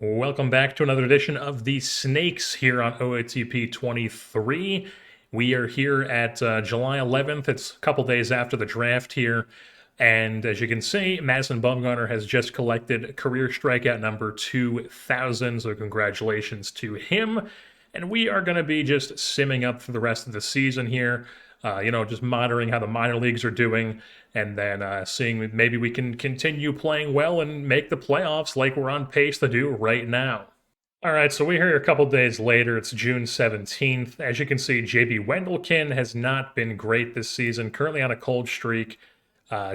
Welcome back to another edition of the Snakes here on OOTP 23. We are here at July 11th. It's a couple days after the draft here. And as you can see, Madison Bumgarner has just collected career strikeout number 2,000. So congratulations to him. And we are going to be just simming up for the rest of the season here. Just monitoring how the minor leagues are doing, and then seeing maybe we can continue playing well and make the playoffs like we're on pace to do right now. All right, so we're here a couple days later. It's June 17th. As you can see, JB Wendelken has not been great this season, currently on a cold streak.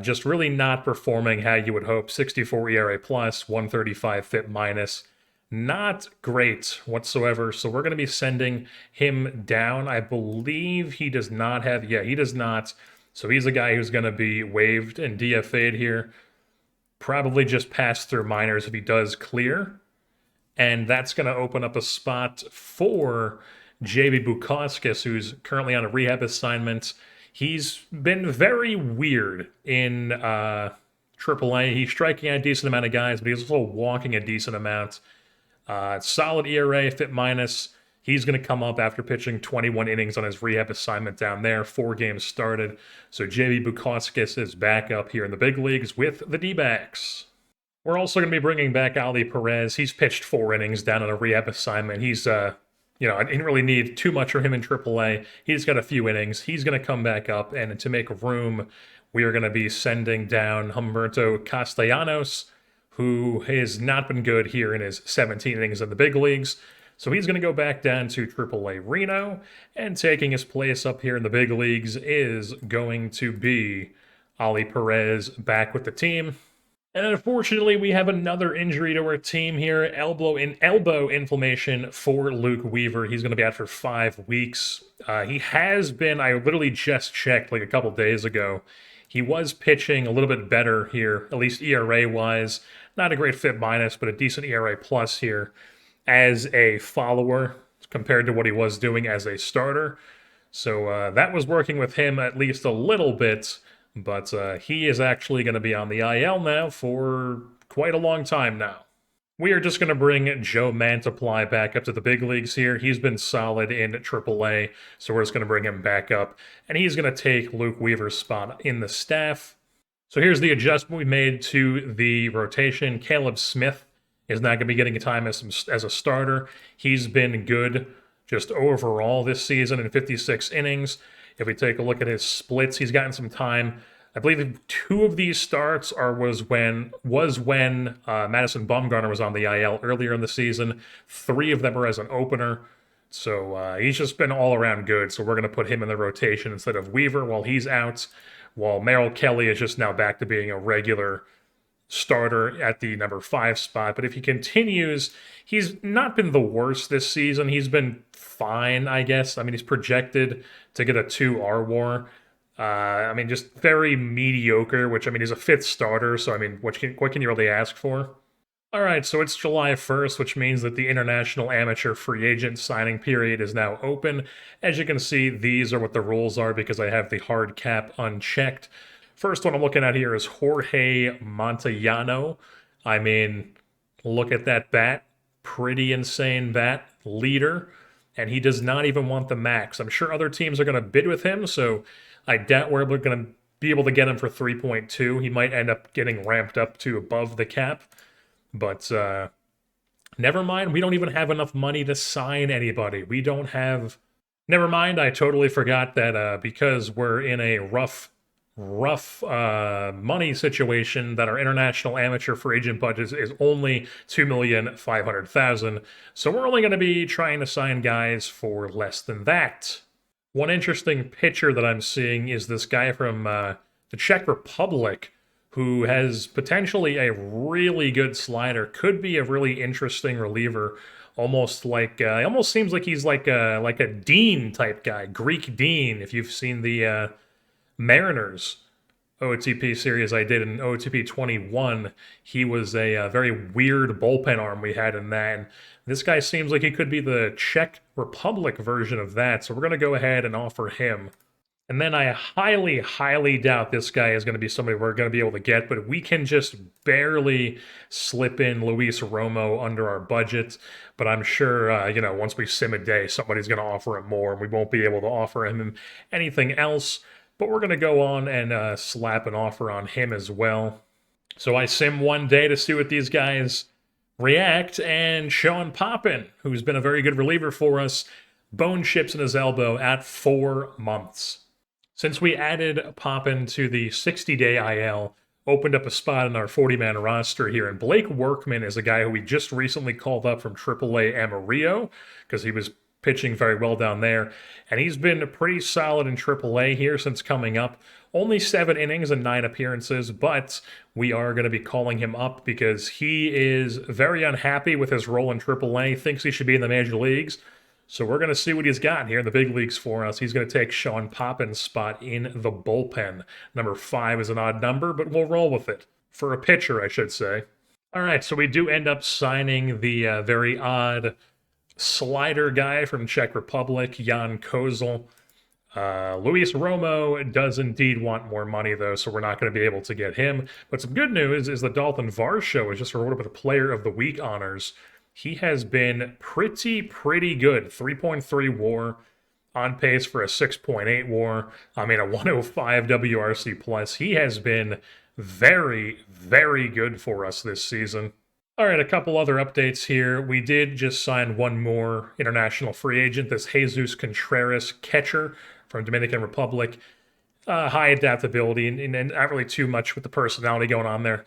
Just really not performing how you would hope. 64 ERA plus, 135 FIP minus. Not great whatsoever. So we're going to be sending him down. I believe he does not have, yeah, he does not. So he's a guy who's going to be waived and D.F.A'd here. Probably just pass through minors if he does clear. And that's going to open up a spot for JB Bukauskas, who's currently on a rehab assignment. He's been very weird in AAA. He's striking out a decent amount of guys, but he's also walking a decent amount. Solid ERA, FIP minus. He's going to come up after pitching 21 innings on his rehab assignment down there. 4 games started. So JB Bukauskas is back up here in the big leagues with the D-backs. We're also going to be bringing back Ali Perez. He's pitched 4 innings down on a rehab assignment. He's, I didn't really need too much from him in AAA. He's got a few innings. He's going to come back up, and to make room, we are going to be sending down Humberto Castellanos, who has not been good here in his 17 innings in the big leagues. So he's going to go back down to AAA Reno, and taking his place up here in the big leagues is going to be Ali Perez back with the team. And unfortunately, we have another injury to our team here, elbow inflammation for Luke Weaver. He's going to be out for 5 weeks. He has been, I literally just checked like a couple days ago, he was pitching a little bit better here, at least ERA-wise. Not a great FIP minus, but a decent ERA plus here as a follower compared to what he was doing as a starter. So that was working with him at least a little bit, but he is actually going to be on the IL now for quite a long time now. We are just going to bring Joe Mantiply back up to the big leagues here. He's been solid in AAA, so we're just going to bring him back up. And he's going to take Luke Weaver's spot in the staff. So here's the adjustment we made to the rotation. Caleb Smith is not going to be getting time as a starter. He's been good just overall this season in 56 innings. If we take a look at his splits, he's gotten some time. I believe 2 of these starts was when Madison Bumgarner was on the IL earlier in the season. 3 of them were as an opener. So he's just been all around good. So we're going to put him in the rotation instead of Weaver while he's out, while Merrill Kelly is just now back to being a regular starter at the number 5 spot. But if he continues, he's not been the worst this season. He's been fine, I guess. I mean, he's projected to get a 2 RWAR. Just very mediocre, which, he's a 5th starter, so, what can you really ask for? All right, so it's July 1st, which means that the International Amateur Free Agent signing period is now open. As you can see, these are what the rules are because I have the hard cap unchecked. First one I'm looking at here is Jorge Montellano. Look at that bat. Pretty insane bat. Leader. And he does not even want the max. I'm sure other teams are going to bid with him, so I doubt we're going to be able to get him for 3.2. He might end up getting ramped up to above the cap. But never mind. We don't even have enough money to sign anybody. We don't have... Never mind. I totally forgot that because we're in a rough money situation, that our international amateur free agent budget is only $2,500,000. So we're only going to be trying to sign guys for less than that. One interesting pitcher that I'm seeing is this guy from the Czech Republic who has potentially a really good slider, could be a really interesting reliever, almost seems like he's like a Dean type guy, Greek Dean, if you've seen the Mariners OOTP series I did in OOTP 21. He was a very weird bullpen arm we had in that. And this guy seems like he could be the Czech Republic version of that. So we're going to go ahead and offer him And then I highly, highly doubt this guy is going to be somebody we're going to be able to get, but we can just barely slip in Luis Romo under our budget. But I'm sure, once we sim a day, somebody's going to offer him more, and we won't be able to offer him anything else. But we're going to go on and slap an offer on him as well. So I sim one day to see what these guys react, and Sean Poppin, who's been a very good reliever for us, bone chips in his elbow at 4 months. Since we added Poppin to the 60-day IL, opened up a spot in our 40-man roster here, and Blake Workman is a guy who we just recently called up from AAA Amarillo because he was pitching very well down there, and he's been pretty solid in AAA here since coming up. Only 7 innings and 9 appearances, but we are going to be calling him up because he is very unhappy with his role in AAA, thinks he should be in the major leagues. So we're going to see what he's got here in the big leagues for us. He's going to take Sean Poppin's spot in the bullpen. Number 5 is an odd number, but we'll roll with it. For a pitcher, I should say. All right, so we do end up signing the very odd slider guy from Czech Republic, Jan Kozel. Luis Romo does indeed want more money, though, so we're not going to be able to get him. But some good news is the Dalton Varsho is just rewarded with the Player of the Week honors. He has been pretty good. 3.3 WAR, on pace for a 6.8 WAR. I mean, a 105 WRC plus. He has been very good for us this season. All right, a couple other updates here. We did just sign one more international free agent, this Jesus Contreras catcher from Dominican Republic. High adaptability and not really too much with the personality going on there.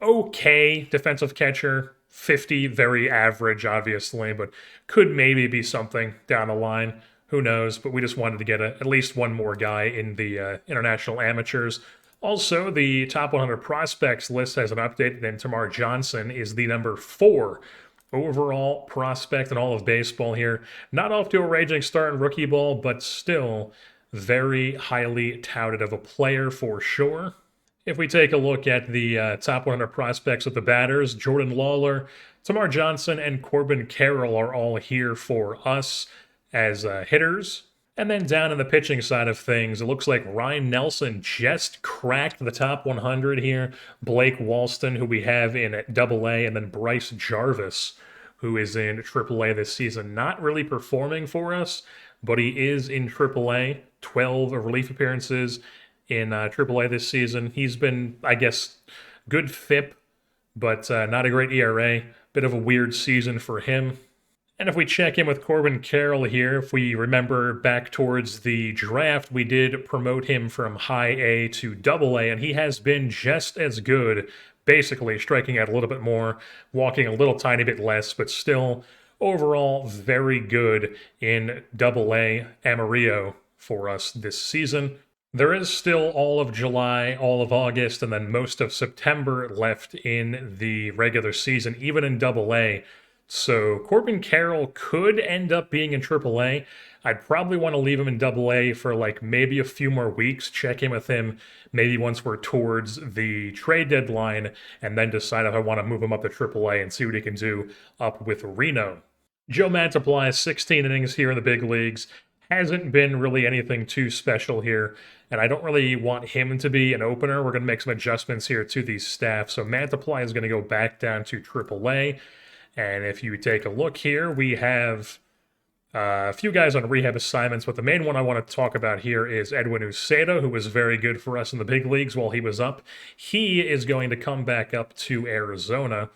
Okay defensive catcher, 50, very average, obviously, but could maybe be something down the line. Who knows? But we just wanted to get at least one more guy in the international amateurs. Also, the top 100 prospects list has an update, and Tamar Johnson is the number 4 overall prospect in all of baseball here. Not off to a raging start in rookie ball, but still very highly touted of a player for sure. If we take a look at the top 100 prospects of the batters, Jordan Lawler, Tamar Johnson, and Corbin Carroll are all here for us as hitters. And then down in the pitching side of things, it looks like Ryan Nelson just cracked the top 100 here. Blake Walston, who we have in AA, and then Bryce Jarvis, who is in AAA this season. Not really performing for us, but he is in AAA, 12 relief appearances in AAA this season. He's been, I guess, good FIP, but not a great ERA. Bit of a weird season for him. And if we check in with Corbin Carroll here, if we remember back towards the draft, we did promote him from high A to AA, and he has been just as good, basically striking out a little bit more, walking a little tiny bit less, but still overall very good in AA Amarillo for us this season. There is still all of July, all of August, and then most of September left in the regular season, even in AA. So Corbin Carroll could end up being in AAA. I'd probably want to leave him in AA for like maybe a few more weeks, check in with him maybe once we're towards the trade deadline, and then decide if I want to move him up to AAA and see what he can do up with Reno. Joe Mantiply, 16 innings here in the big leagues. Hasn't been really anything too special here, and I don't really want him to be an opener. We're going to make some adjustments here to the staff. So Mantiply is going to go back down to AAA. And if you take a look here, we have a few guys on rehab assignments, but the main one I want to talk about here is Edwin Uceda, who was very good for us in the big leagues while he was up. He is going to come back up to Arizona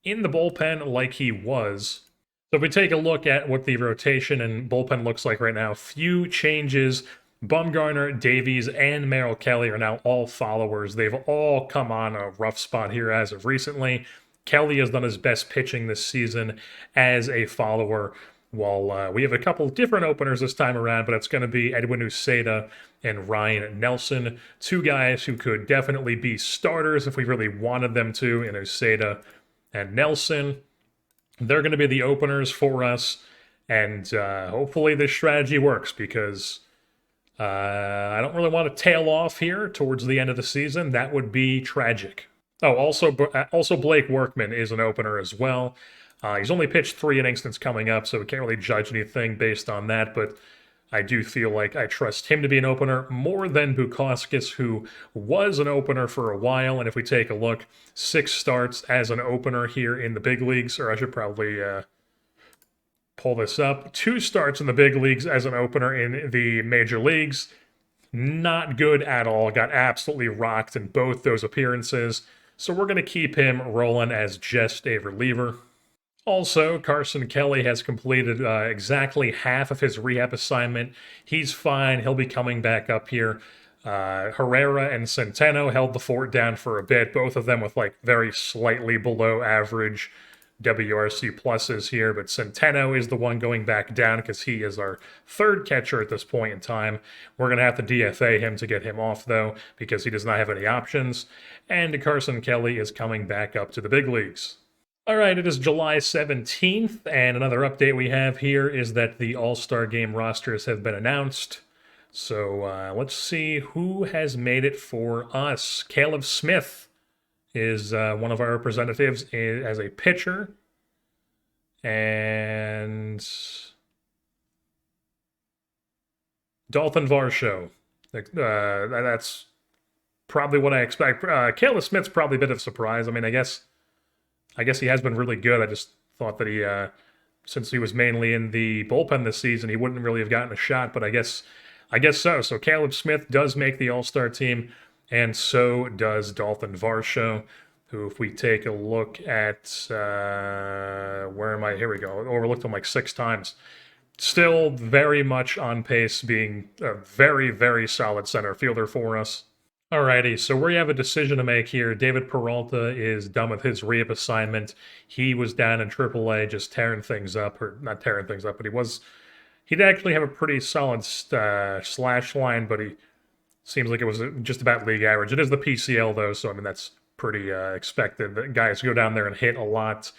in the bullpen like he was. So if we take a look at what the rotation and bullpen looks like right now, few changes. Bumgarner, Davies, and Merrill Kelly are now all followers. They've all come on a rough spot here as of recently. Kelly has done his best pitching this season as a follower, while we have a couple different openers this time around, but it's going to be Edwin Uceda and Ryan Nelson, 2 guys who could definitely be starters if we really wanted them to, in Uceda and Nelson. They're going to be the openers for us, and hopefully this strategy works, because I don't really want to tail off here towards the end of the season. That would be tragic. Oh, also Blake Workman is an opener as well. He's only pitched 3 innings since coming up, so we can't really judge anything based on that. But I do feel like I trust him to be an opener more than Bukauskas, who was an opener for a while. And if we take a look, 6 starts as an opener here in the big leagues, or I should probably pull this up. 2 starts in the big leagues as an opener in the major leagues. Not good at all. Got absolutely rocked in both those appearances. So we're going to keep him rolling as just a reliever. Also, Carson Kelly has completed exactly half of his rehab assignment. He's fine. He'll be coming back up here. Herrera and Centeno held the fort down for a bit, both of them with like very slightly below average WRC pluses here, but Centeno is the one going back down because he is our 3rd catcher at this point in time. We're going to have to DFA him to get him off, though, because he does not have any options. And Carson Kelly is coming back up to the big leagues. All right, it is July 17th, and another update we have here is that the All-Star Game rosters have been announced. So let's see who has made it for us. Caleb Smith is one of our representatives as a pitcher. And Dalton Varsho. That's probably what I expect. Caleb Smith's probably a bit of a surprise. I mean, I guess he has been really good. I just thought that he, since he was mainly in the bullpen this season, he wouldn't really have gotten a shot. But I guess so. So Caleb Smith does make the All-Star team, and so does Dalton Varsho, who, if we take a look at, where am I? Here we go. Overlooked him like 6 times. Still very much on pace, being a very, very solid center fielder for us. Alrighty, so we have a decision to make here. David Peralta is done with his rehab assignment. He was down in AAA just tearing things up, or not tearing things up, but he'd actually have a pretty solid slash line, but he seems like it was just about league average. It is the PCL, though, so I mean, that's pretty expected. The guys go down there and hit a lot.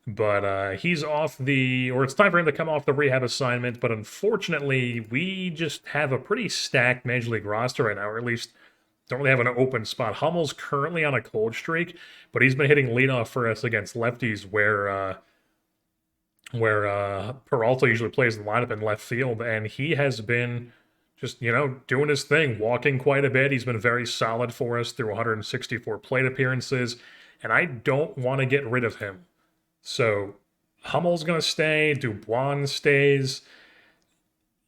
But he's off or it's time for him to come off the rehab assignment. But unfortunately, we just have a pretty stacked Major League roster right now, or at least don't really have an open spot. Hummel's currently on a cold streak, but he's been hitting leadoff for us against lefties where Peralta usually plays the lineup in left field, and he has been just, doing his thing, walking quite a bit. He's been very solid for us through 164 plate appearances, and I don't want to get rid of him. So Hummel's going to stay, Dubois stays,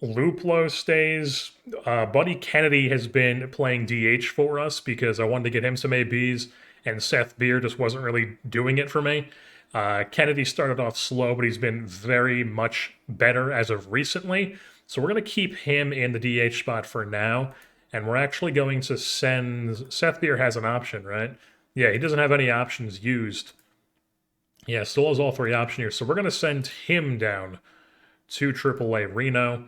Luplo stays. Buddy Kennedy has been playing DH for us because I wanted to get him some ABs, and Seth Beer just wasn't really doing it for me. Kennedy started off slow, but he's been very much better as of recently. So we're going to keep him in the DH spot for now, and we're actually going to send... Seth Beer has an option, right? Yeah, he doesn't have any options used. Yeah, still has all 3 options here. So we're going to send him down to AAA Reno,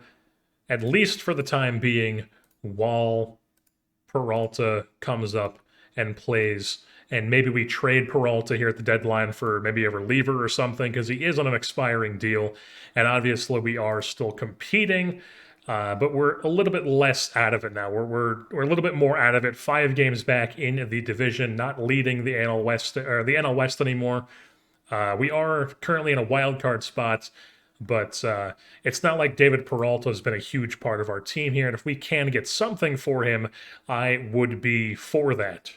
at least for the time being, while Peralta comes up and plays. And maybe we trade Peralta here at the deadline for maybe a reliever or something, because he is on an expiring deal. And obviously we are still competing, but we're a little bit less out of it now. We're a little bit more out of it. 5 games back in the division, not leading the NL West anymore. We are currently in a wild card spot, but it's not like David Peralta has been a huge part of our team here. And if we can get something for him, I would be for that.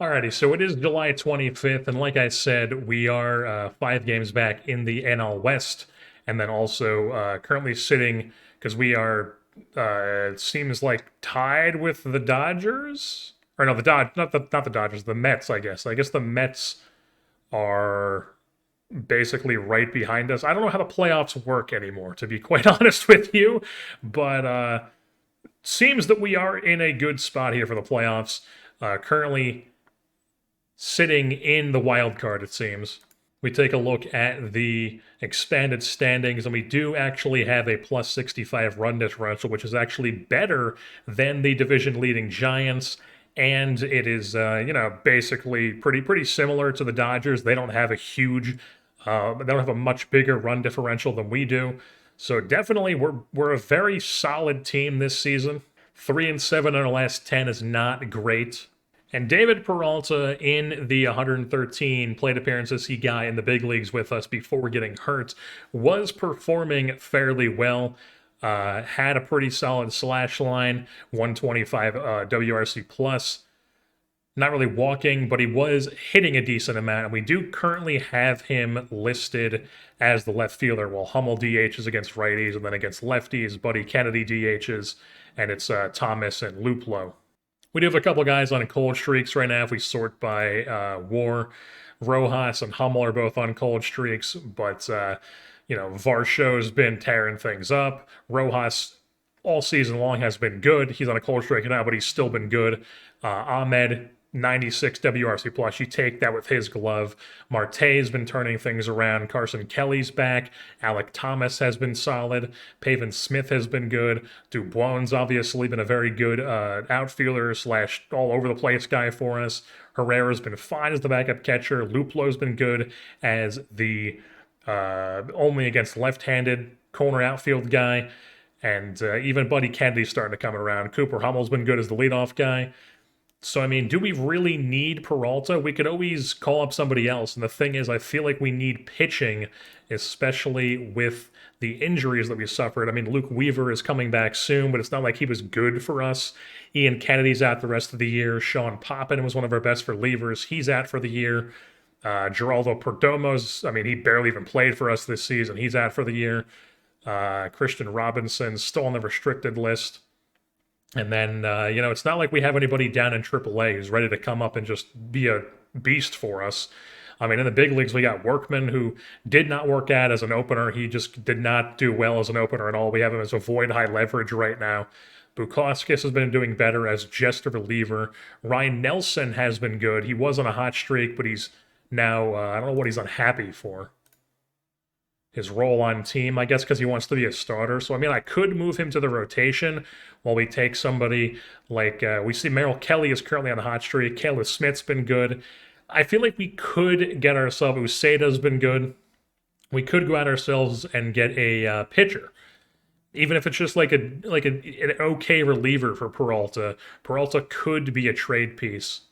Alrighty, so it is July 25th, and like I said, we are 5 games back in the NL West, and then also currently sitting, because we are, it seems like, tied with the Dodgers? Or no, not the Dodgers, the Mets, I guess. I guess the Mets are basically right behind us. I don't know how the playoffs work anymore, to be quite honest with you, but seems that we are in a good spot here for the playoffs. Currently sitting in the wild card, it seems. We take a look at the expanded standings, and we do actually have a plus 65 run differential, which is actually better than the division-leading Giants. And it is, basically pretty similar to the Dodgers. They don't have they don't have a much bigger run differential than we do. So definitely, we're a very solid team this season. 3-7 in our last 10 is not great. And David Peralta, in the 113 plate appearances he got in the big leagues with us before getting hurt, was performing fairly well. Had a pretty solid slash line, 125 WRC plus. Not really walking, but he was hitting a decent amount. And we do currently have him listed as the left fielder. Well, Hummel DHs against righties, and then against lefties, Buddy Kennedy DHs, and it's Thomas and Luplo. We do have a couple guys on cold streaks right now if we sort by WAR. Rojas and Hummel are both on cold streaks, but Varsho's been tearing things up. Rojas all season long has been good. He's on a cold streak now, but he's still been good. Ahmed, 96 WRC plus. You take that with his glove. Marte's been turning things around. Carson Kelly's back. Alec Thomas has been solid. Pavin Smith has been good. Dubois obviously been a very good outfielder slash all over the place guy for us. Herrera's been fine as the backup catcher. Luplo's been good as the only against left-handed corner outfield guy. And even Buddy Kennedy's starting to come around. Cooper Hummel's been good as the leadoff guy. So, I mean, do we really need Peralta? We could always call up somebody else. And the thing is, I feel like we need pitching, especially with the injuries that we suffered. I mean, Luke Weaver is coming back soon, but it's not like he was good for us. Ian Kennedy's out the rest of the year. Sean Poppin was one of our best relievers. He's out for the year. Geraldo Perdomo's, I mean, he barely even played for us this season. He's out for the year. Christian Robinson's still on the restricted list. And then, it's not like we have anybody down in AAA who's ready to come up and just be a beast for us. I mean, in the big leagues, we got Workman, who did not work out as an opener. He just did not do well as an opener at all. We have him as a void high leverage right now. Bukowskis has been doing better as just a reliever. Ryan Nelson has been good. He was on a hot streak, but he's now, I don't know what he's unhappy for. His role on team, I guess because he wants to be a starter. So, I mean, I could move him to the rotation while we take somebody like, we see Merrill Kelly is currently on a hot streak. Kayla Smith's been good. I feel like we could get ourselves, Uceda's been good. We could go out ourselves and get a pitcher. Even if it's just like an okay reliever for Peralta. Peralta could be a trade piece.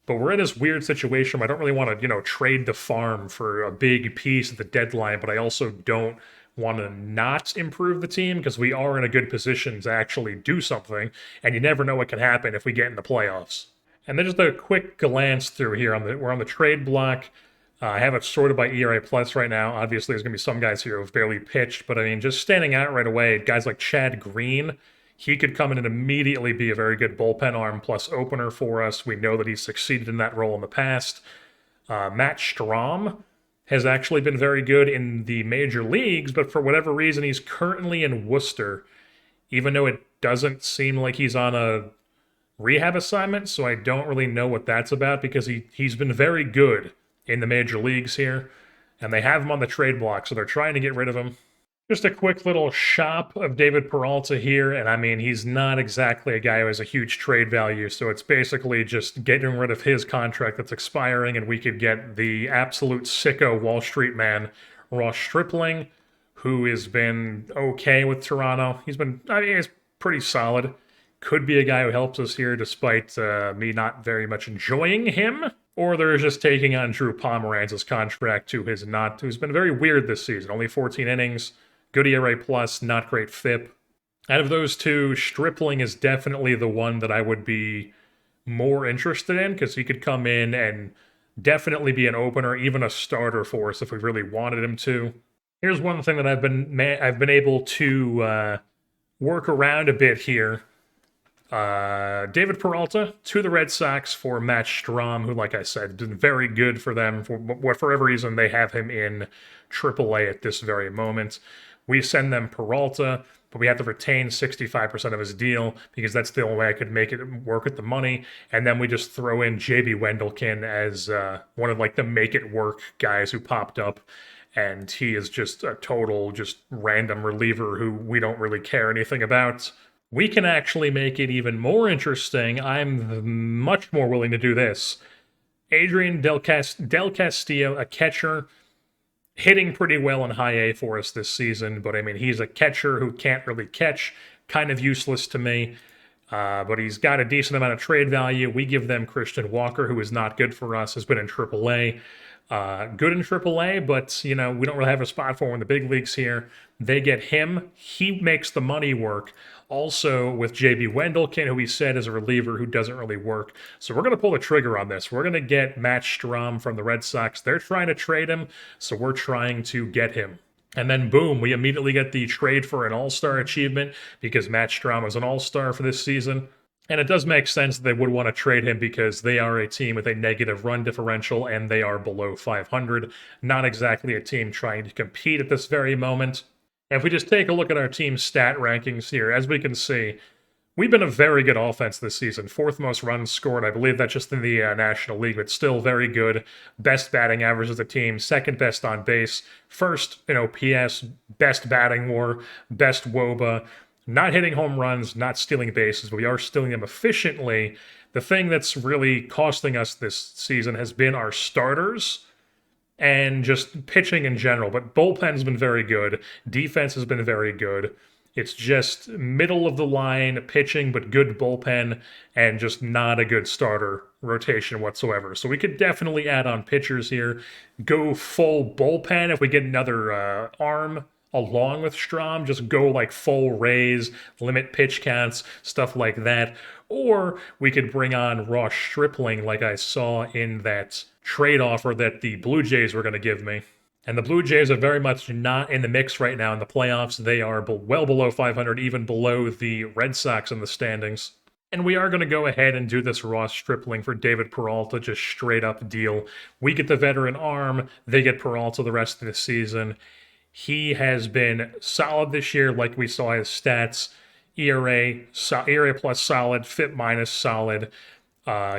But we're in this weird situation where I don't really want to, trade the farm for a big piece at the deadline, but I also don't want to not improve the team because we are in a good position to actually do something, and you never know what can happen if we get in the playoffs. And then just a quick glance through here. We're on the trade block. I have it sorted by ERA plus right now. Obviously, there's going to be some guys here who've barely pitched, but I mean, just standing out right away, guys like Chad Green, he could come in and immediately be a very good bullpen arm plus opener for us. We know that he's succeeded in that role in the past. Matt Strahm has actually been very good in the major leagues, but for whatever reason, he's currently in Worcester, even though it doesn't seem like he's on a rehab assignment, so I don't really know what that's about because he's been very good in the major leagues here, and they have him on the trade block, so they're trying to get rid of him. Just a quick little shop of David Peralta here, and I mean, he's not exactly a guy who has a huge trade value, so it's basically just getting rid of his contract that's expiring, and we could get the absolute sicko Wall Street man, Ross Stripling, who has been okay with Toronto. He's pretty solid. Could be a guy who helps us here despite me not very much enjoying him. Or they're just taking on Drew Pomeranz's contract who's been very weird this season. Only 14 innings. Good ERA plus, not great FIP. Out of those two, Stripling is definitely the one that I would be more interested in because he could come in and definitely be an opener, even a starter for us if we really wanted him to. Here's one thing that I've been able to work around a bit here. David Peralta to the Red Sox for Matt Strahm, who, like I said, been very good for them. For whatever reason, they have him in AAA at this very moment. We send them Peralta, but we have to retain 65% of his deal because that's the only way I could make it work with the money. And then we just throw in JB Wendelken as one of the make it work guys who popped up. And he is just a total, just random reliever who we don't really care anything about. We can actually make it even more interesting. I'm much more willing to do this. Adrian Del Castillo, a catcher, hitting pretty well in high A for us this season, but I mean, he's a catcher who can't really catch, kind of useless to me, but he's got a decent amount of trade value. We give them Christian Walker, who is not good for us, has been in AAA. Good in AAA, but, we don't really have a spot for him in the big leagues here. They get him. He makes the money work. Also, with JB Wendelken, who we said is a reliever who doesn't really work. So we're going to pull the trigger on this. We're going to get Matt Strahm from the Red Sox. They're trying to trade him, so we're trying to get him. And then, boom, we immediately get the trade for an all-star achievement because Matt Strahm was an all-star for this season. And it does make sense that they would want to trade him because they are a team with a negative run differential and they are below 500. Not exactly a team trying to compete at this very moment. And if we just take a look at our team stat rankings here, as we can see, we've been a very good offense this season. Fourth most runs scored. I believe that's just in the National League, but still very good. Best batting average as a team. Second best on base. First in OPS. Best batting WAR. Best WOBA. Not hitting home runs, not stealing bases, but we are stealing them efficiently. The thing that's really costing us this season has been our starters and just pitching in general. But bullpen's been very good. Defense has been very good. It's just middle of the line pitching, but good bullpen, and just not a good starter rotation whatsoever. So we could definitely add on pitchers here. Go full bullpen if we get another arm along with Strahm, just go like full raise, limit pitch counts, stuff like that. Or we could bring on Ross Stripling like I saw in that trade offer that the Blue Jays were going to give me. And the Blue Jays are very much not in the mix right now in the playoffs. They are well below 500, even below the Red Sox in the standings. And we are going to go ahead and do this Ross Stripling for David Peralta, just straight up deal. We get the veteran arm, they get Peralta the rest of the season. He has been solid this year, like we saw his stats. ERA plus solid, FIP minus solid.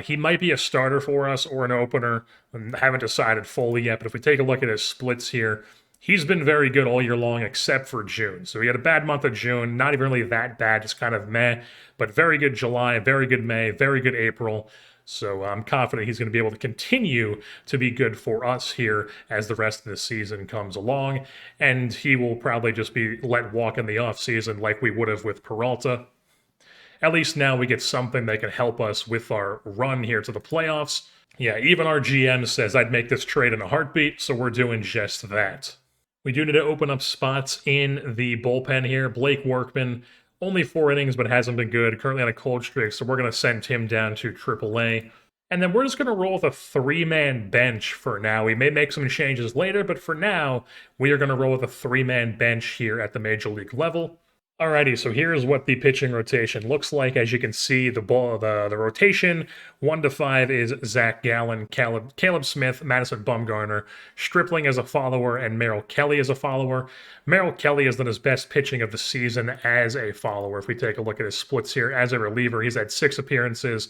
He might be a starter for us or an opener. I haven't decided fully yet, but if we take a look at his splits here, he's been very good all year long except for June. So he had a bad month of June, not even really that bad, just kind of meh, but very good July, very good May, very good April. So I'm confident he's going to be able to continue to be good for us here as the rest of the season comes along. And he will probably just be let walk in the offseason like we would have with Peralta. At least now we get something that can help us with our run here to the playoffs. Yeah, even our GM says I'd make this trade in a heartbeat, so we're doing just that. We do need to open up spots in the bullpen here. Blake Workman, only 4 innings, but hasn't been good. Currently on a cold streak, so we're going to send him down to AAA. And then we're just going to roll with a 3-man bench for now. We may make some changes later, but for now, we are going to roll with a 3-man bench here at the Major League level. Alrighty, so here's what the pitching rotation looks like. As you can see, the rotation 1 to 5 is Zach Gallen, Caleb Smith, Madison Bumgarner, Stripling as a follower, and Merrill Kelly as a follower. Merrill Kelly has done his best pitching of the season as a follower. If we take a look at his splits here, as a reliever, he's had 6 appearances.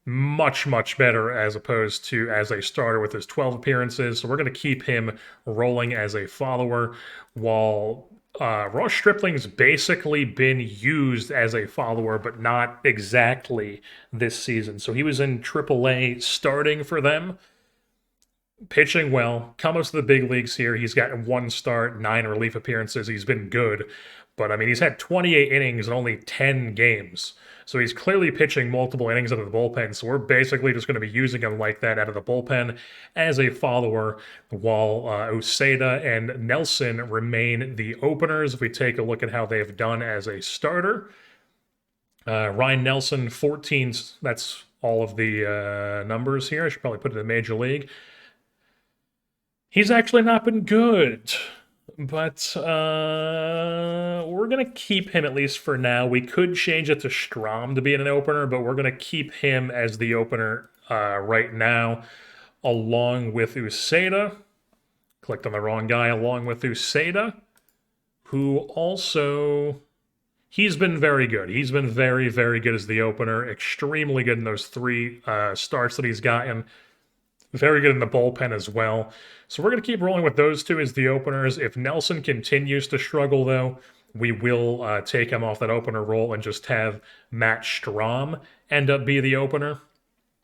Much, much better as opposed to as a starter with his 12 appearances. So we're going to keep him rolling as a follower while Ross Stripling's basically been used as a follower, but not exactly this season. So he was in AAA starting for them, pitching well, comes to the big leagues here. He's got 1 start, 9 relief appearances. He's been good. But, I mean, he's had 28 innings in only 10 games. So he's clearly pitching multiple innings out of the bullpen. So we're basically just going to be using him like that out of the bullpen as a follower, while Oseda and Nelson remain the openers. If we take a look at how they've done as a starter, Ryan Nelson, 14, that's all of the numbers here. I should probably put it in Major League. He's actually not been good. But we're going to keep him at least for now. We could change it to Strahm to be an opener, but we're going to keep him as the opener right now, along with Useda. Clicked on the wrong guy, along with Useda, who also... He's been very good. He's been very, very good as the opener. Extremely good in those 3 starts that he's gotten. Very good in the bullpen as well. So we're going to keep rolling with those 2 as the openers. If Nelson continues to struggle, though, we will take him off that opener role and just have Matt Strahm end up be the opener,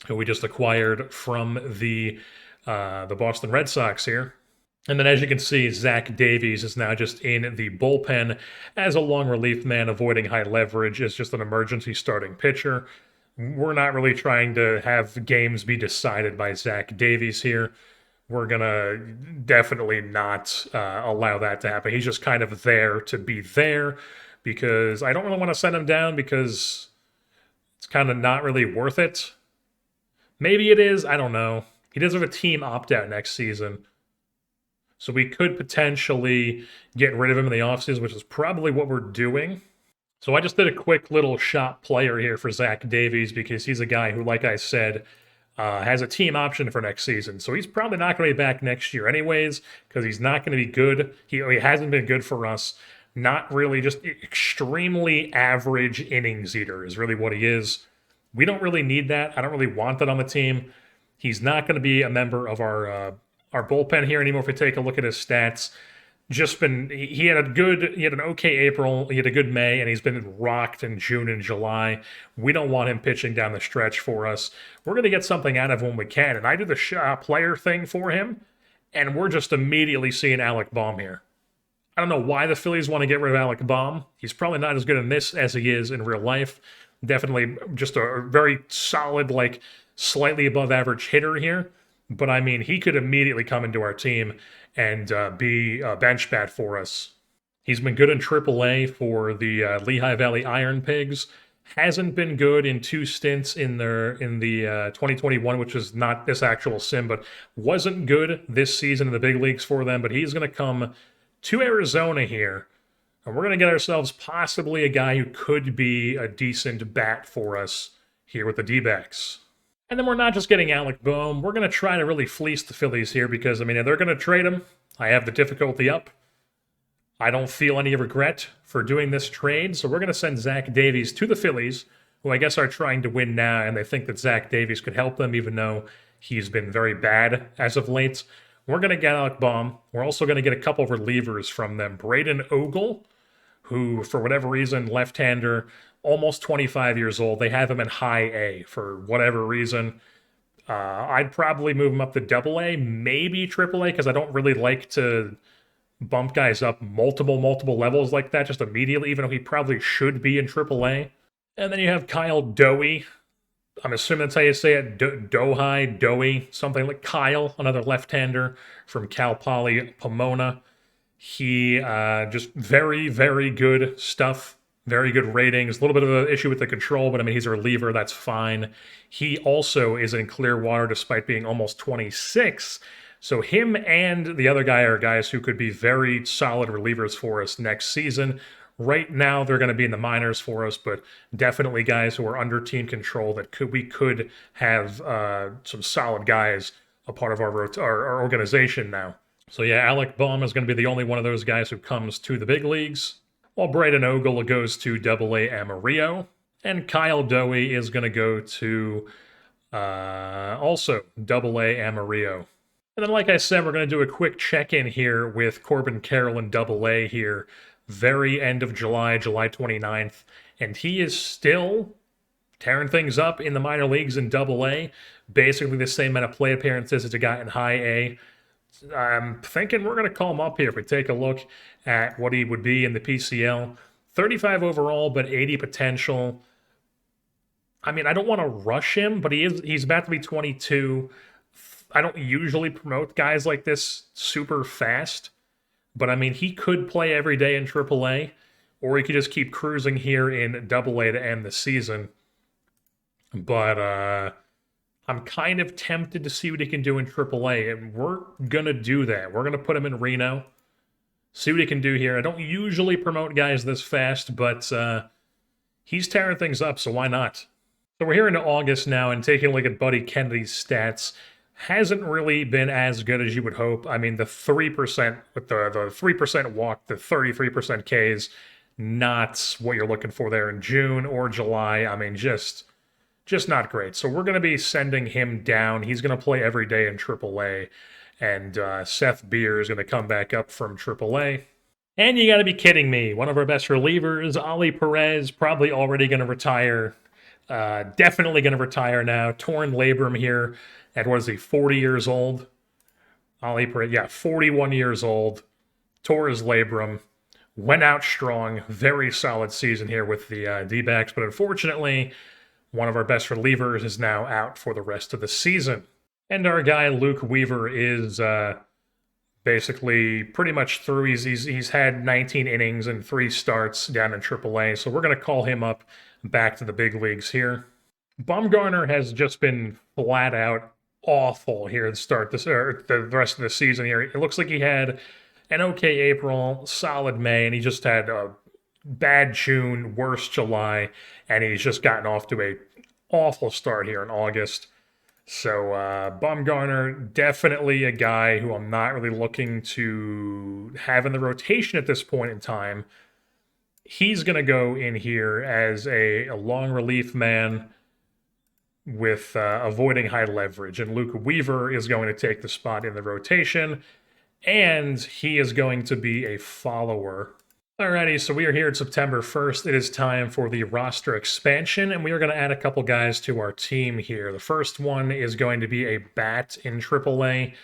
who we just acquired from the Boston Red Sox here. And then as you can see, Zach Davies is now just in the bullpen as a long relief man, avoiding high leverage as just an emergency starting pitcher. We're not really trying to have games be decided by Zach Davies here. we're going to definitely not allow that to happen. He's just kind of there to be there because I don't really want to send him down because it's kind of not really worth it. Maybe it is. I don't know. He does have a team opt-out next season. So we could potentially get rid of him in the offseason, which is probably what we're doing. So I just did a quick little shop player here for Zach Davies because he's a guy who, like I said, has a team option for next season. So he's probably not going to be back next year anyways because he's not going to be good. He hasn't been good for us. Not really, just extremely average innings eater is really what he is. We don't really need that. I don't really want that on the team. He's not going to be a member of our bullpen here anymore. If we take a look at his stats, he had an okay April, he had a good May, and he's been rocked in June and July. We don't want him pitching down the stretch for us. We're going to get something out of him when we can, and I do the player thing for him, and we're just immediately seeing Alec Bohm here. I don't know why the Phillies want to get rid of Alec Bohm. He's probably not as good in this as he is in real life. Definitely just a very solid, like slightly above average hitter here. But I mean, he could immediately come into our team and be a bench bat for us. He's been good in AAA for the Lehigh Valley Iron Pigs. Hasn't been good in 2 stints in the 2021, which was not this actual sim, but wasn't good this season in the big leagues for them. But he's going to come to Arizona here, and we're going to get ourselves possibly a guy who could be a decent bat for us here with the D-backs. And then we're not just getting Alec Bohm. We're going to try to really fleece the Phillies here because, I mean, if they're going to trade him, I have the difficulty up. I don't feel any regret for doing this trade, so we're going to send Zach Davies to the Phillies, who I guess are trying to win now, and they think that Zach Davies could help them, even though he's been very bad as of late. We're going to get Alec Bohm. We're also going to get a couple of relievers from them. Braden Ogle, who, for whatever reason, left-hander, almost 25 years old. They have him in high A for whatever reason. I'd probably move him up to double A, maybe triple A, because I don't really like to bump guys up multiple levels like that just immediately, even though he probably should be in triple A. And then you have Kyle Doey. I'm assuming that's how you say it, Doey, something like Kyle, another left-hander from Cal Poly Pomona. He just very, very good stuff. Very good ratings. A little bit of an issue with the control, but I mean, he's a reliever. That's fine. He also is in Clearwater despite being almost 26. So him and the other guy are guys who could be very solid relievers for us next season. Right now, they're going to be in the minors for us, but definitely guys who are under team control that we could have some solid guys a part of our organization now. So yeah, Alec Bohm is going to be the only one of those guys who comes to the big leagues, while Braden Ogle goes to Double-A Amarillo, and Kyle Doey is going to go to also Double-A Amarillo. And then, like I said, we're going to do a quick check-in here with Corbin Carroll in Double-A here, very end of July, July 29th, and he is still tearing things up in the minor leagues in Double-A, basically the same amount of play appearances as he got in High A. I'm thinking we're going to call him up here if we take a look at what he would be in the PCL. 35 overall, but 80 potential. I mean, I don't want to rush him, but he's about to be 22. I don't usually promote guys like this super fast, but I mean, he could play every day in AAA, or he could just keep cruising here in Double-A to end the season. But I'm kind of tempted to see what he can do in AAA, and we're going to do that. We're going to put him in Reno, see what he can do here. I don't usually promote guys this fast, but he's tearing things up, so why not? So we're here into August now, and taking a look at Buddy Kennedy's stats hasn't really been as good as you would hope. I mean, the 3% with the 3% walk, the 33% Ks, not what you're looking for there in June or July. I mean, just not great. So we're going to be sending him down. He's going to play every day in AAA. And Seth Beer is going to come back up from AAA. And you got to be kidding me. One of our best relievers, Ali Perez, probably already going to retire. Definitely going to retire now. Torn labrum here at, 40 years old? Ali Perez, yeah, 41 years old. Tore his labrum. Went out strong. Very solid season here with the D-backs. But unfortunately, one of our best relievers is now out for the rest of the season. And our guy Luke Weaver is basically pretty much through. He's had 19 innings and 3 starts down in AAA, so we're going to call him up back to the big leagues here. Bumgarner has just been flat out awful here to start this or the rest of the season here. It looks like he had an okay April, solid May, and he just had a bad June, worse July, and he's just gotten off to a awful start here in August. So Bumgarner, definitely a guy who I'm not really looking to have in the rotation at this point in time. He's going to go in here as a long relief man with avoiding high leverage. And Luke Weaver is going to take the spot in the rotation, and he is going to be a follower. Alrighty, so we are here at September 1st. It is time for the roster expansion, and we are going to add a couple guys to our team here. The first one is going to be a bat in AAA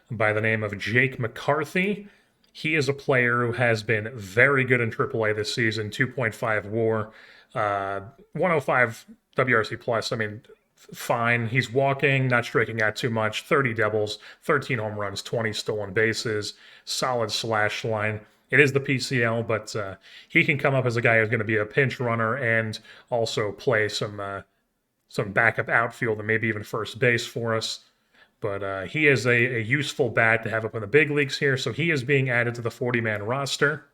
by the name of Jake McCarthy. He is a player who has been very good in AAA this season, 2.5 WAR, 105 WRC plus. I mean, fine. He's walking, not striking out too much, 30 doubles, 13 home runs, 20 stolen bases, solid slash line. It is the PCL, but he can come up as a guy who's going to be a pinch runner and also play some backup outfield and maybe even first base for us. But he is a useful bat to have up in the big leagues here, so he is being added to the 40-man roster.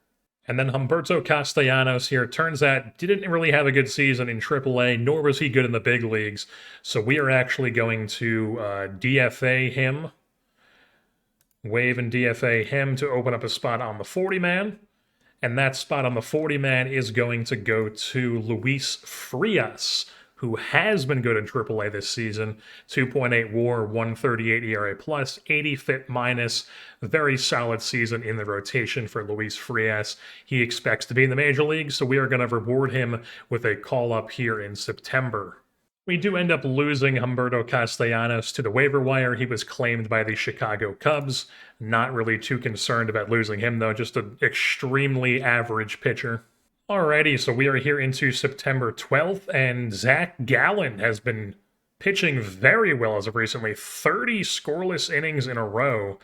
And then Humberto Castellanos here, turns out, didn't really have a good season in AAA, nor was he good in the big leagues. So we are actually going to D.F.A him, waive and D.F.A him to open up a spot on the 40-man. And that spot on the 40-man is going to go to Luis Frias, who has been good in AAA this season. 2.8 WAR, 138 ERA plus, 80 FIP minus. Very solid season in the rotation for Luis Frias. He expects to be in the major leagues, so we are going to reward him with a call-up here in September. We do end up losing Humberto Castellanos to the waiver wire. He was claimed by the Chicago Cubs. Not really too concerned about losing him, though. Just an extremely average pitcher. Alrighty, so we are here into September 12th, and Zach Gallen has been pitching very well as of recently. 30 scoreless innings in a row.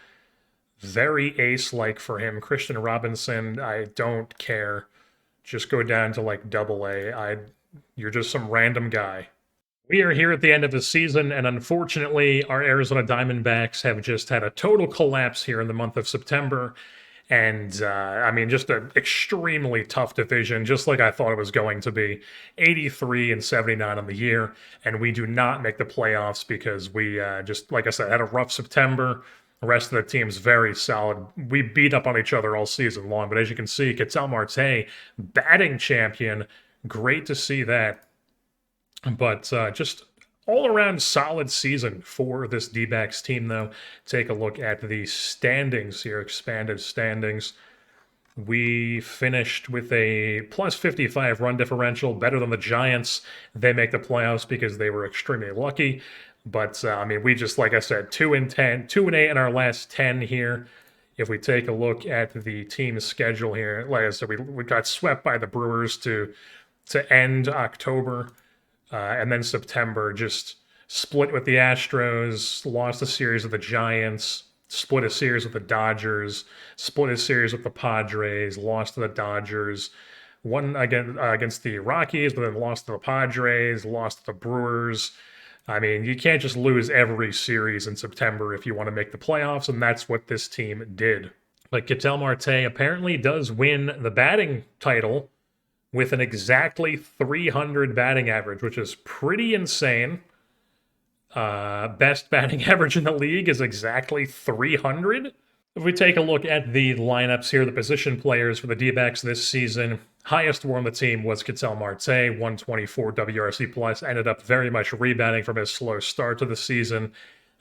Very ace-like for him. Christian Robinson, I don't care. Just go down to like AA. You're just some random guy. We are here at the end of the season, and unfortunately, our Arizona Diamondbacks have just had a total collapse here in the month of September. And I mean, just an extremely tough division, just like I thought it was going to be. 83 and 79 on the year, and we do not make the playoffs because we just, like I said, had a rough September. The rest of the team's very solid. We beat up on each other all season long, but as you can see, Ketel Marte, batting champion. Great to see that. But just all-around solid season for this D-backs team, though. Take a look at the standings here, expanded standings. We finished with a plus 55 run differential, better than the Giants. They make the playoffs because they were extremely lucky. But, I mean, we just, like I said, 2-10, 2-8 in our last 10 here. If we take a look at the team's schedule here, like I said, we got swept by the Brewers to end October. And then September, just split with the Astros, lost a series with the Giants, split a series with the Dodgers, split a series with the Padres, lost to the Dodgers, won against the Rockies, but then lost to the Padres, lost to the Brewers. I mean, you can't just lose every series in September if you want to make the playoffs, and that's what this team did. But Ketel Marte apparently does win the batting title with an exactly 300 batting average, which is pretty insane. Best batting average in the league is exactly 300. If we take a look at the lineups here, the position players for the D-backs this season, highest WAR on the team was Ketel Marte, 124 WRC plus, ended up very much rebounding from his slow start to the season.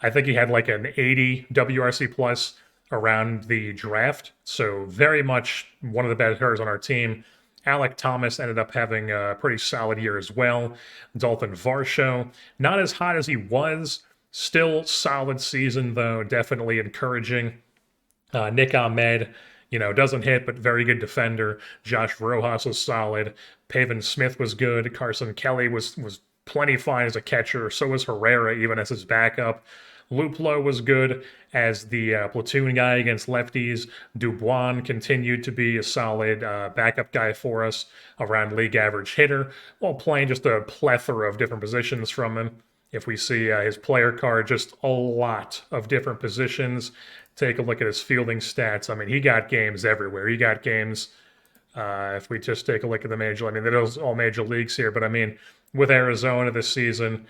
I think he had like an 80 WRC plus around the draft, so very much one of the best hitters on our team. Alec Thomas ended up having a pretty solid year as well. Dalton Varsho, not as hot as he was. Still solid season, though. Definitely encouraging. Nick Ahmed, doesn't hit, but very good defender. Josh Rojas was solid. Pavin Smith was good. Carson Kelly was plenty fine as a catcher. So was Herrera, even as his backup. Luplo was good as the platoon guy against lefties. Dubois continued to be a solid backup guy for us, around league average hitter, while playing just a plethora of different positions from him. If we see his player card, just a lot of different positions. Take a look at his fielding stats. I mean, he got games everywhere. He got games. If we just take a look at the major, I mean, there's all major leagues here, but I mean, with Arizona this season,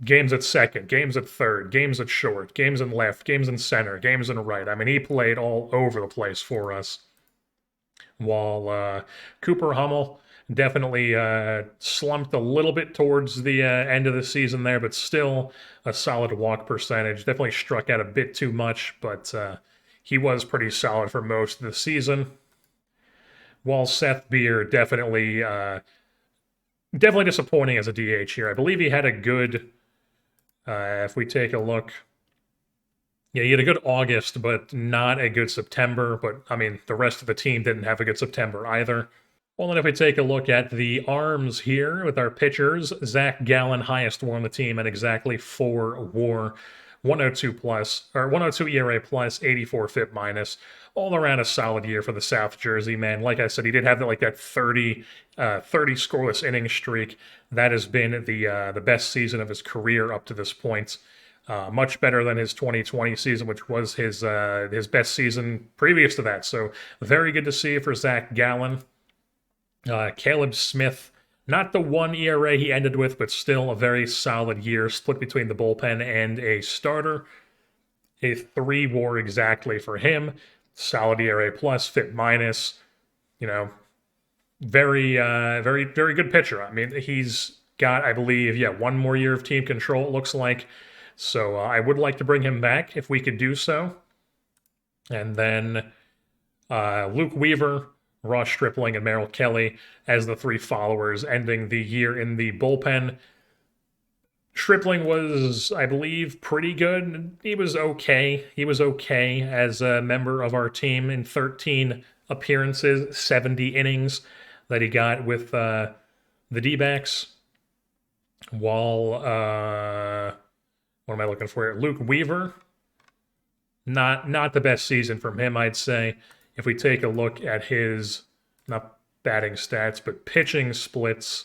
games at second, games at third, games at short, games in left, games in center, games in right. I mean, he played all over the place for us. While Cooper Hummel definitely slumped a little bit towards the end of the season there, but still a solid walk percentage. Definitely struck out a bit too much, but he was pretty solid for most of the season. While Seth Beer definitely disappointing as a DH here. I believe he had a good, if we take a look, yeah, he had a good August, but not a good September. But I mean, the rest of the team didn't have a good September either. Well, then if we take a look at the arms here with our pitchers, Zach Gallen, highest WAR on the team at exactly 4 WAR, 102 plus, or 102 ERA plus, 84 FIP minus. All around a solid year for the South Jersey man. Like I said, he did have that 30 scoreless inning streak. That has been the best season of his career up to this point. Much better than his 2020 season, which was his best season previous to that. So very good to see for Zach Gallen. Caleb Smith, not the 1 ERA he ended with, but still a very solid year, split between the bullpen and a starter. A 3 WAR exactly for him. Solid ERA plus, FIP minus. You know, very good pitcher. I mean, he's got, I believe, 1 more year of team control, it looks like. So I would like to bring him back if we could do so. And then Luke Weaver, Ross Stripling, and Merrill Kelly as the 3 followers, ending the year in the bullpen. Stripling was, I believe, pretty good. He was okay. He was okay as a member of our team in 13 appearances, 70 innings that he got with the D-backs. While, what am I looking for here? Luke Weaver, not the best season from him, I'd say. If we take a look at his, not batting stats, but pitching splits,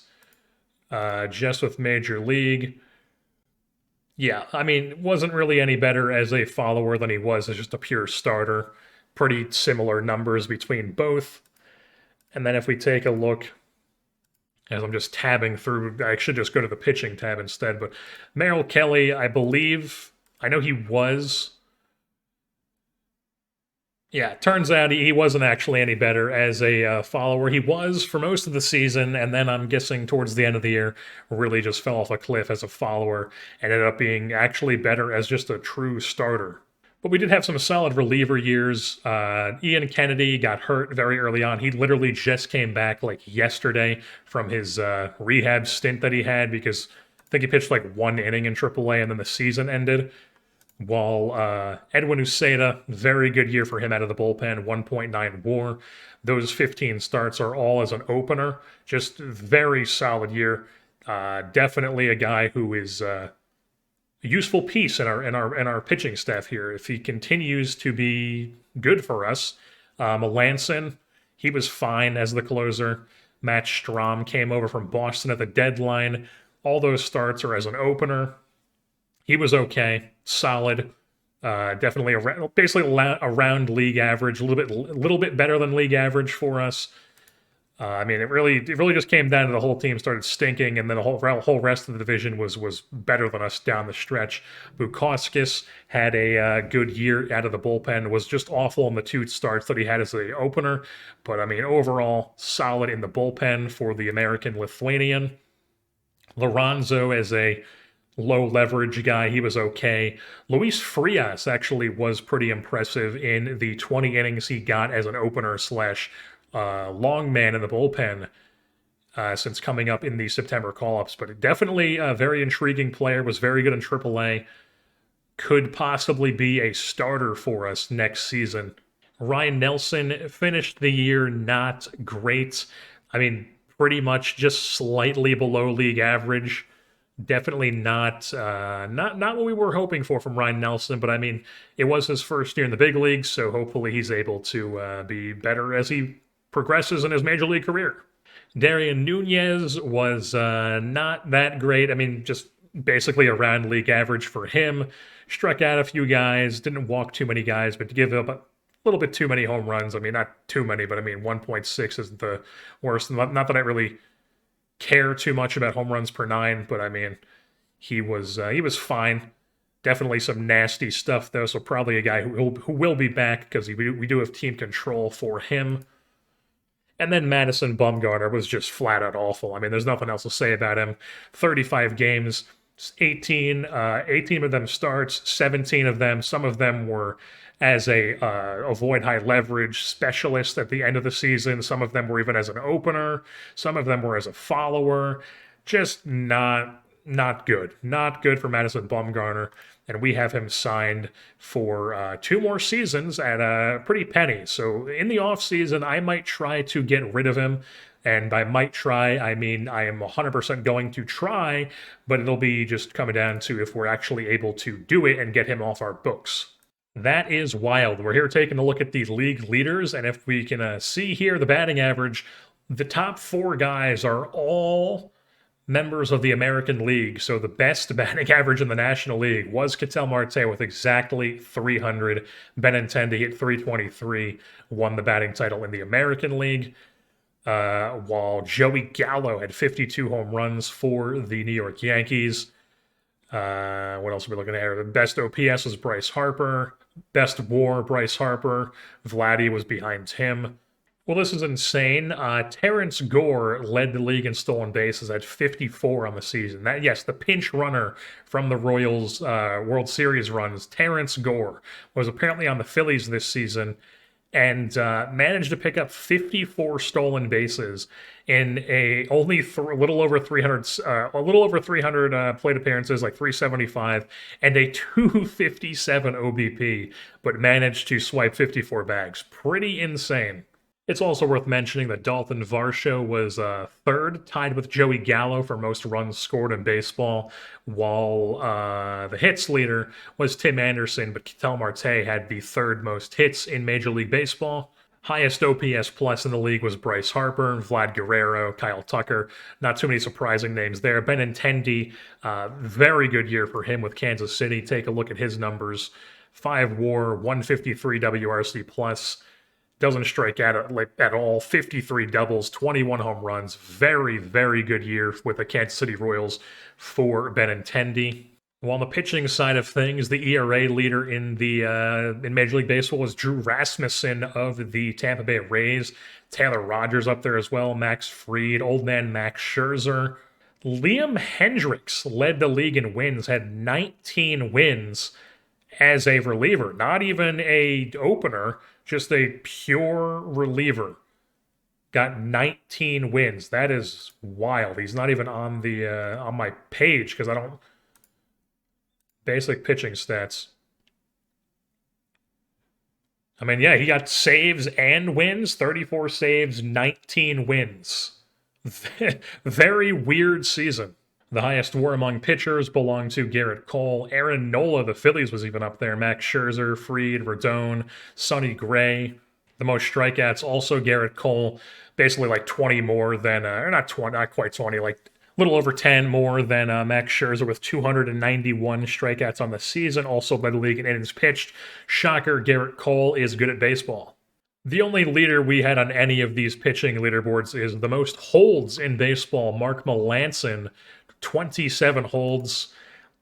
just with Major League, yeah, I mean, wasn't really any better as a follower than he was as just a pure starter. Pretty similar numbers between both. And then if we take a look, as I'm just tabbing through, I should just go to the pitching tab instead, but Merrill Kelly, I believe, I know he was. Yeah, turns out he wasn't actually any better as a follower. He was for most of the season, and then I'm guessing towards the end of the year, really just fell off a cliff as a follower and ended up being actually better as just a true starter. But we did have some solid reliever years. Ian Kennedy got hurt very early on. He literally just came back like yesterday from his rehab stint that he had, because I think he pitched like 1 inning in AAA and then the season ended. While Edwin Uceda, very good year for him out of the bullpen, 1.9 WAR. Those 15 starts are all as an opener. Just very solid year. Definitely a guy who is a useful piece in our pitching staff here. If he continues to be good for us, Melanson, he was fine as the closer. Matt Strom came over from Boston at the deadline. All those starts are as an opener. He was okay, solid, definitely basically around league average, a little bit better than league average for us. I mean, it really just came down to the whole team started stinking, and then the whole rest of the division was better than us down the stretch. Bukowskis had a good year out of the bullpen, was just awful in the 2 starts that he had as the opener, but I mean, overall solid in the bullpen for the American Lithuanian. Lorenzo as a low leverage guy, he was okay. Luis Frias actually was pretty impressive in the 20 innings he got as an opener slash long man in the bullpen since coming up in the September call-ups. But definitely a very intriguing player, was very good in AAA. Could possibly be a starter for us next season. Ryan Nelson finished the year not great. I mean, pretty much just slightly below league average. Definitely not what we were hoping for from Ryan Nelson, but I mean, it was his first year in the big leagues, so hopefully he's able to be better as he progresses in his major league career. Darian Nunez was not that great. I mean, just basically around league average for him. Struck out a few guys, didn't walk too many guys, but to give up a little bit too many home runs. I mean, not too many, but I mean, 1.6 isn't the worst. Not that I really care too much about home runs per nine, but I mean, he was fine. Definitely some nasty stuff though, so probably a guy who will be back because we do have team control for him. And then Madison Bumgarner was just flat out awful. I mean, there's nothing else to say about him. 35 games, 18 of them starts, 17 of them. Some of them were as a avoid high leverage specialist at the end of the season. Some of them were even as an opener. Some of them were as a follower. Just not good. Not good for Madison Bumgarner. And we have him signed for 2 more seasons at a pretty penny. So in the offseason, I might try to get rid of him. And by might try, I mean I am 100% going to try, but it'll be just coming down to if we're actually able to do it and get him off our books. That is wild. We're here taking a look at the league leaders, and if we can see here the batting average, the top 4 guys are all members of the American League. So the best batting average in the National League was Ketel Marte with exactly 300. Benintendi hit 323, won the batting title in the American League. While Joey Gallo had 52 home runs for the New York Yankees. What else are we looking at here? The best OPS was Bryce Harper. Best WAR, Bryce Harper. Vladdy was behind him. Well, this is insane. Terrence Gore led the league in stolen bases at 54 on the season. That, yes, the pinch runner from the Royals World Series runs, Terrence Gore, was apparently on the Phillies this season and managed to pick up 54 stolen bases in a little over 300 plate appearances, like 375, and a 257 OBP, but managed to swipe 54 bags. Pretty insane. It's also worth mentioning that Dalton Varsho was third, tied with Joey Gallo for most runs scored in baseball, while the hits leader was Tim Anderson, but Ketel Marte had the third most hits in Major League Baseball. Highest OPS plus in the league was Bryce Harper, Vlad Guerrero, Kyle Tucker. Not too many surprising names there. Benintendi, very good year for him with Kansas City. Take a look at his numbers. 5 WAR, 153 WRC plus. Doesn't strike out at all. 53 doubles, 21 home runs. Very, very good year with the Kansas City Royals for Benintendi. Well, on the pitching side of things, the ERA leader in Major League Baseball was Drew Rasmussen of the Tampa Bay Rays. Taylor Rogers up there as well. Max Fried, old man Max Scherzer. Liam Hendricks led the league in wins, had 19 wins as a reliever, not even a opener, just a pure reliever. Got 19 wins. That is wild. He's not even on the on my page because I don't basic pitching stats. I mean, yeah, he got saves and wins, 34 saves, 19 wins. Very weird season. The highest WAR among pitchers belonged to Garrett Cole. Aaron Nola, the Phillies, was even up there. Max Scherzer, Fried, Rodon, Sonny Gray. The most strikeouts, also Garrett Cole. Basically like 20 more than, or not 20, not quite 20, like a little over 10 more than Max Scherzer with 291 strikeouts on the season. Also led the league in innings pitched. Shocker, Garrett Cole is good at baseball. The only leader we had on any of these pitching leaderboards is the most holds in baseball, Mark Melancon, 27 holds.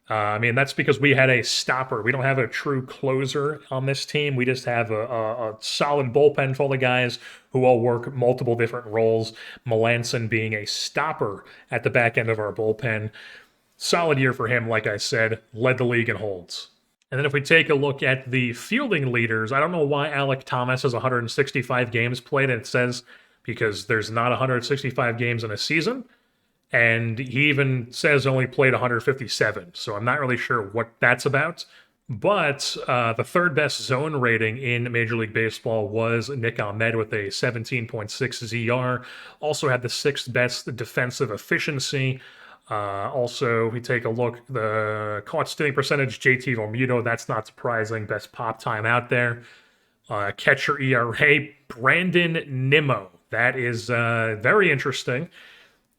I mean, that's because we had a stopper. We don't have a true closer on this team. We just have a solid bullpen full of guys who all work multiple different roles. Melancon being a stopper at the back end of our bullpen. Solid year for him, like I said. Led the league in holds. And then if we take a look at the fielding leaders, I don't know why Alek Thomas has 165 games played. And it says because there's not 165 games in a season. And he even says only played 157, so I'm not really sure what that's about. But the third best zone rating in Major League Baseball was Nick Ahmed with a 17.6 ZR. Also had the 6th best defensive efficiency. Also, we take a look, the caught stealing percentage, JT Realmuto, that's not surprising. Best pop time out there. Catcher ERA, Brandon Nimmo. That is very interesting.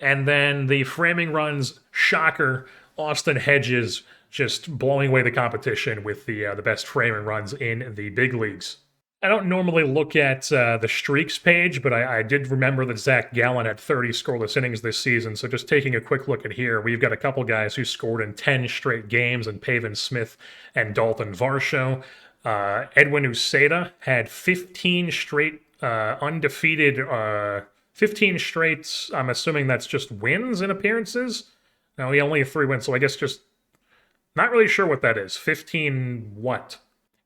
And then the framing runs, shocker, Austin Hedges just blowing away the competition with the best framing runs in the big leagues. I don't normally look at the streaks page, but I did remember that Zach Gallen had 30 scoreless innings this season. So just taking a quick look at here, we've got a couple guys who scored in 10 straight games, and Pavin Smith and Dalton Varsho. Edwin Uceda had 15 straight undefeated, 15 straight, I'm assuming that's just wins in appearances. No, he only had 3 wins, so I guess just not really sure what that is. 15 what?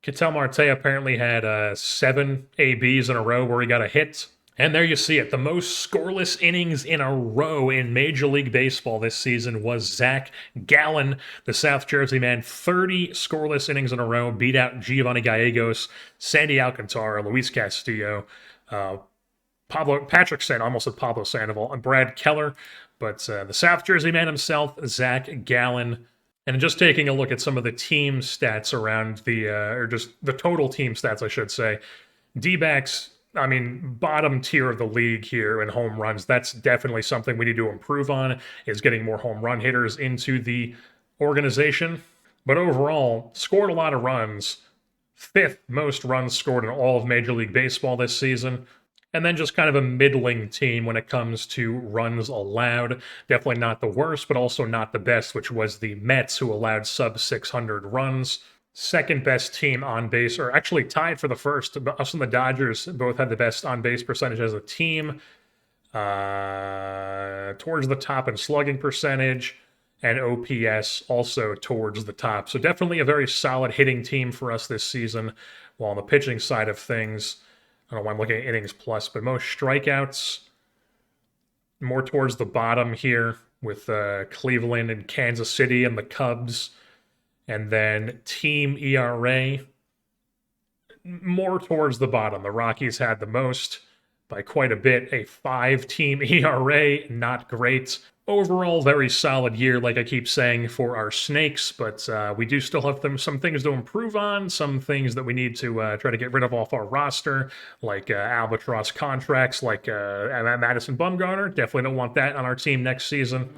Ketel Marte apparently had 7 ABs in a row where he got a hit. And there you see it. The most scoreless innings in a row in Major League Baseball this season was Zach Gallen, the South Jersey man. 30 scoreless innings in a row, beat out Giovanni Gallegos, Sandy Alcantara, Luis Castillo, Patrick said, almost said Pablo Sandoval, and Brad Keller. But the South Jersey man himself, Zach Gallen. And just taking a look at some of the team stats around or just the total team stats, I should say. D-backs, I mean, bottom tier of the league here in home runs. That's definitely something we need to improve on, is getting more home run hitters into the organization. But overall, scored a lot of runs. 5th most runs scored in all of Major League Baseball this season. And then just kind of a middling team when it comes to runs allowed. Definitely not the worst, but also not the best, which was the Mets, who allowed sub 600 runs. Second best team on base, or actually tied for the first. Us and the Dodgers both had the best on base percentage as a team. Towards the top in slugging percentage, and OPS also towards the top. So definitely a very solid hitting team for us this season. While on the pitching side of things, I don't know why I'm looking at innings plus, but most strikeouts, more towards the bottom here with Cleveland and Kansas City and the Cubs. And then team ERA, more towards the bottom. The Rockies had the most by quite a bit. A 5-team ERA, not great. Overall, very solid year, like I keep saying, for our Snakes, but we do still have some things to improve on, some things that we need to try to get rid of off our roster, like albatross contracts, like Madison Bumgarner. Definitely don't want that on our team next season.